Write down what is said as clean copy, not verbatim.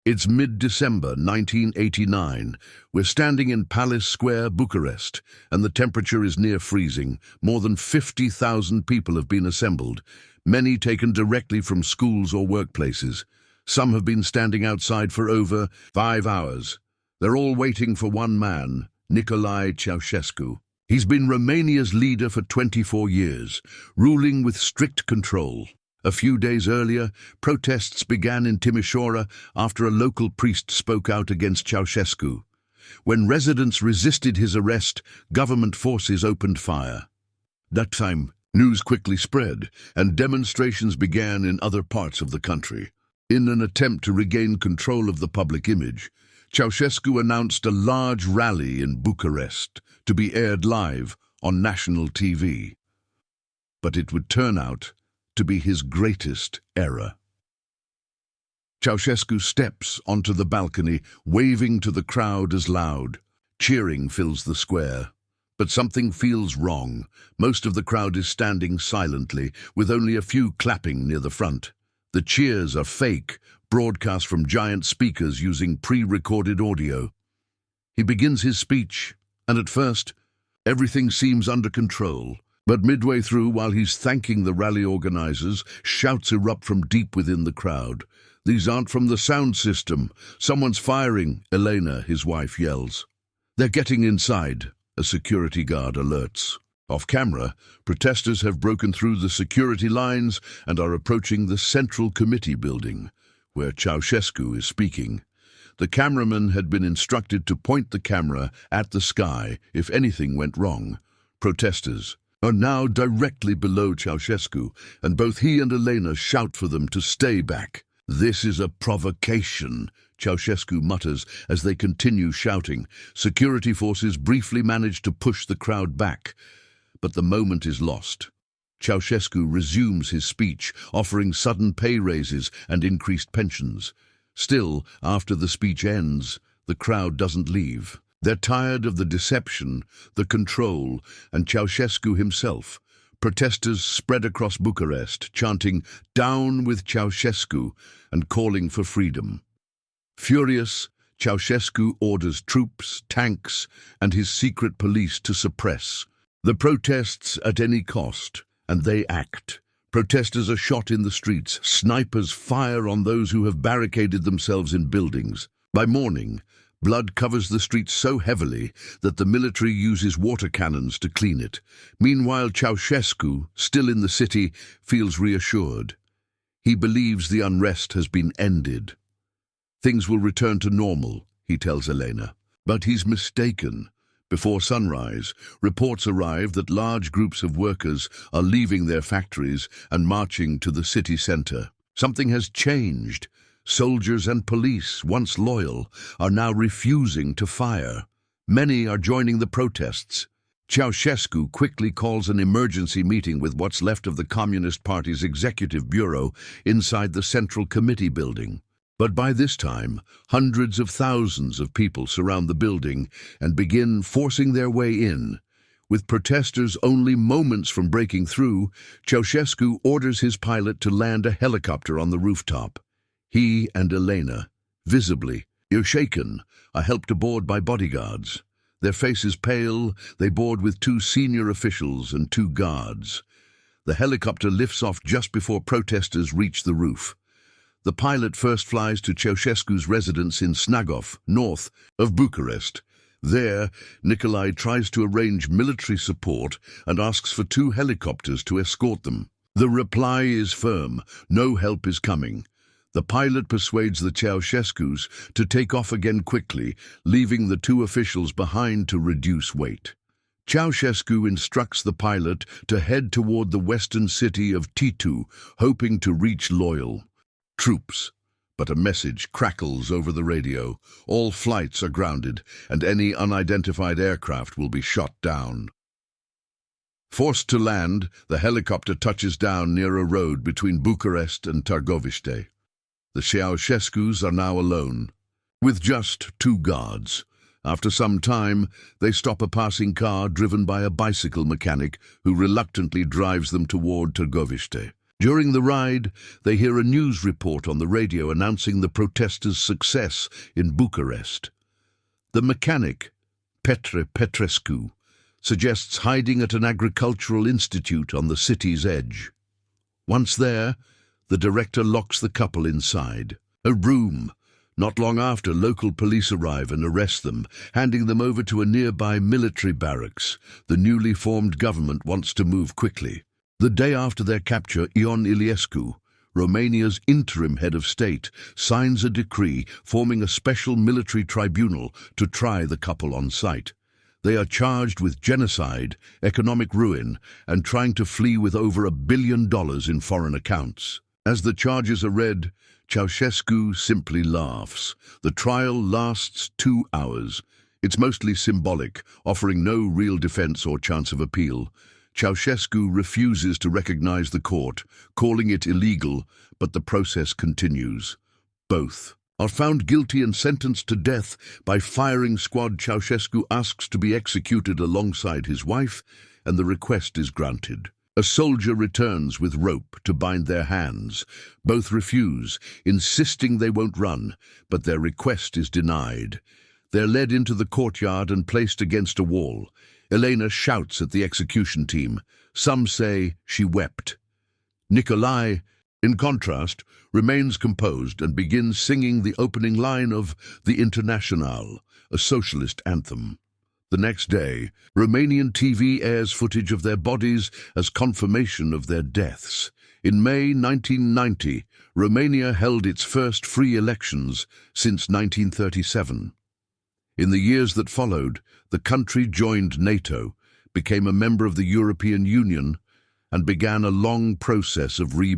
It's mid-December 1989. We're standing in Palace Square, Bucharest, and the temperature is near freezing. More than 50,000 people have been assembled, many taken directly from schools or workplaces. Some have been standing outside for over 5 hours. They're all waiting for one man, Nicolae Ceaușescu. He's been Romania's leader for 24 years, ruling with strict control. A few days earlier, protests began in Timișoara after a local priest spoke out against Ceaușescu. When residents resisted his arrest, government forces opened fire. That time, news quickly spread, and demonstrations began in other parts of the country. In an attempt to regain control of the public image, Ceaușescu announced a large rally in Bucharest to be aired live on national TV. But it would turn out to be his greatest error. Ceaușescu steps onto the balcony, waving to the crowd as loud. Cheering fills the square. But something feels wrong. Most of the crowd is standing silently, with only a few clapping near the front. The cheers are fake, broadcast from giant speakers using pre-recorded audio. He begins his speech, and at first, everything seems under control. But midway through, while he's thanking the rally organizers, shouts erupt from deep within the crowd. "These aren't from the sound system. Someone's firing," Elena, his wife, yells. "They're getting inside," a security guard alerts. Off camera, protesters have broken through the security lines and are approaching the Central Committee building, where Ceaușescu is speaking. The cameraman had been instructed to point the camera at the sky if anything went wrong. Protesters are now directly below Ceaușescu, and both he and Elena shout for them to stay back. "This is a provocation," Ceaușescu mutters as they continue shouting. Security forces briefly manage to push the crowd back, but the moment is lost. Ceaușescu resumes his speech, offering sudden pay raises and increased pensions. Still, after the speech ends, the crowd doesn't leave. They're tired of the deception, the control, and Ceaușescu himself. Protesters spread across Bucharest, chanting, "Down with Ceaușescu," and calling for freedom. Furious, Ceaușescu orders troops, tanks, and his secret police to suppress the protests at any cost, and they act. Protesters are shot in the streets. Snipers fire on those who have barricaded themselves in buildings. By morning, blood covers the streets so heavily that the military uses water cannons to clean it. Meanwhile, Ceaușescu, still in the city, feels reassured. He believes the unrest has been ended. Things will return to normal, he tells Elena. But he's mistaken. Before sunrise, reports arrive that large groups of workers are leaving their factories and marching to the city centre. Something has changed. Soldiers and police, once loyal, are now refusing to fire. Many are joining the protests. Ceaușescu quickly calls an emergency meeting with what's left of the Communist Party's executive bureau inside the Central Committee building. But by this time, hundreds of thousands of people surround the building and begin forcing their way in. With protesters only moments from breaking through, Ceaușescu orders his pilot to land a helicopter on the rooftop. He and Elena, visibly shaken, are helped aboard by bodyguards. Their faces pale, they board with 2 senior officials and 2 guards. The helicopter lifts off just before protesters reach the roof. The pilot first flies to Ceaușescu's residence in Snagov, north of Bucharest. There, Nicolae tries to arrange military support and asks for 2 helicopters to escort them. The reply is firm: no help is coming. The pilot persuades the Ceaușescus to take off again quickly, leaving the 2 officials behind to reduce weight. Ceaușescu instructs the pilot to head toward the western city of Titu, hoping to reach loyal troops. But a message crackles over the radio. All flights are grounded, and any unidentified aircraft will be shot down. Forced to land, the helicopter touches down near a road between Bucharest and Târgoviște. The Ceaușescus are now alone, with just 2 guards. After some time, they stop a passing car driven by a bicycle mechanic who reluctantly drives them toward Târgoviște. During the ride, they hear a news report on the radio announcing the protesters' success in Bucharest. The mechanic, Petrescu, suggests hiding at an agricultural institute on the city's edge. Once there, the director locks the couple inside a room. Not long after, local police arrive and arrest them, handing them over to a nearby military barracks. The newly formed government wants to move quickly. The day after their capture, Ion Iliescu, Romania's interim head of state, signs a decree forming a special military tribunal to try the couple on sight. They are charged with genocide, economic ruin, and trying to flee with over $1 billion in foreign accounts. As the charges are read, Ceaușescu simply laughs. The trial lasts 2 hours. It's mostly symbolic, offering no real defense or chance of appeal. Ceaușescu refuses to recognize the court, calling it illegal, but the process continues. Both are found guilty and sentenced to death by firing squad. Ceaușescu asks to be executed alongside his wife, and the request is granted. A soldier returns with rope to bind their hands. Both refuse, insisting they won't run, but their request is denied. They're led into the courtyard and placed against a wall. Elena shouts at the execution team. Some say she wept. Nicolae, in contrast, remains composed and begins singing the opening line of the Internationale, a socialist anthem. The next day, Romanian TV airs footage of their bodies as confirmation of their deaths. In May 1990, Romania held its first free elections since 1937. In the years that followed, the country joined NATO, became a member of the European Union, and began a long process of rebuilding.